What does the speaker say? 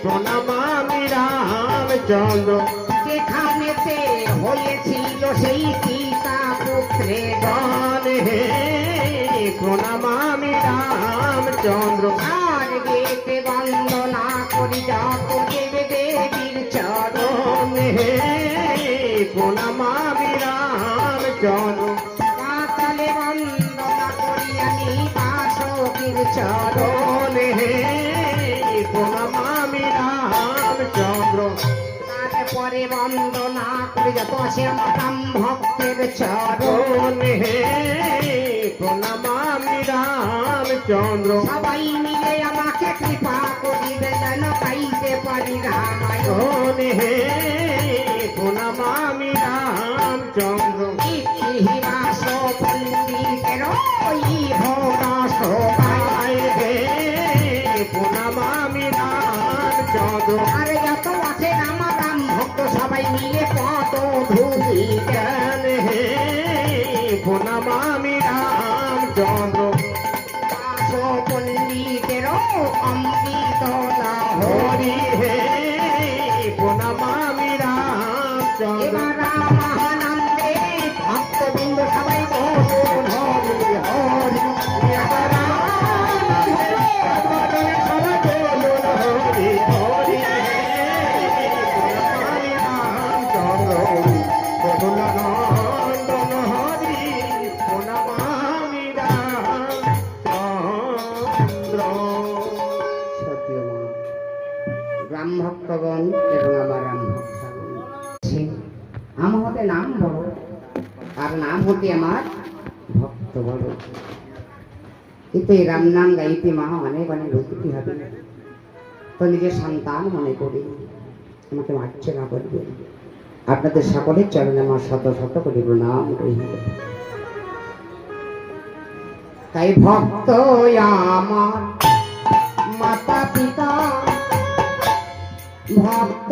প্রণাম আমি রামচন্দ্র। যেখানেতে হয়েছিল সেই পিতা পুত্রে গান হে প্রণাম আমি রামচন্দ্র। আর গেতে বন্দনা করি যত দেবে দেবীর চরণ হে প্রণাম আমি রামচন্দ্র। পাতালে বন্দনা করি আমি বাসকের চরণ হে প্রণাম আমি রামচন্দ্র। তারপরে বন্দনা করি যত শ্যাম ভক্তের চরণ হে প্রণাম আমি রামচন্দ্র। সবাই মিলে আমাকে কৃপা করিবে যেন পাইতে পারি রামায়ণ হে প্রণাম আমি রামচন্দ্র। ইতিহাস পণ্ডিতের ওই ভোগাস আয় হে প্রণাম আমি রামচন্দ্র। আর যত আছে আমার রাম ভক্ত সবাই মিলে কত ধুলি জ্ঞান হে প্রণাম আমি রামচন্দ্র। দাস পণ্ডিতের অমৃত হরি হে প্রণাম আমি রামচন্দ্র। এবার রামানন্দে ভক্তবৃন্দ সবাই বলুন হরি হরি এবার রাম ভক্তগণ এবং আমার রাম ভক্তগণ আমার হতে নাম বড় আর নাম হতে আমার ভক্ত বড়। কিন্তু এই রাম নাম গাইতে মা অনেক অনেক রুটি হবে তো নিজের সন্তান মনে করি আমাকে মারছে না করবে। আপনাদের সকলের চরণে আমার শত শত করে প্রণাম রইল। তাই ভক্ত আমার মাতা পিতা ভক্ত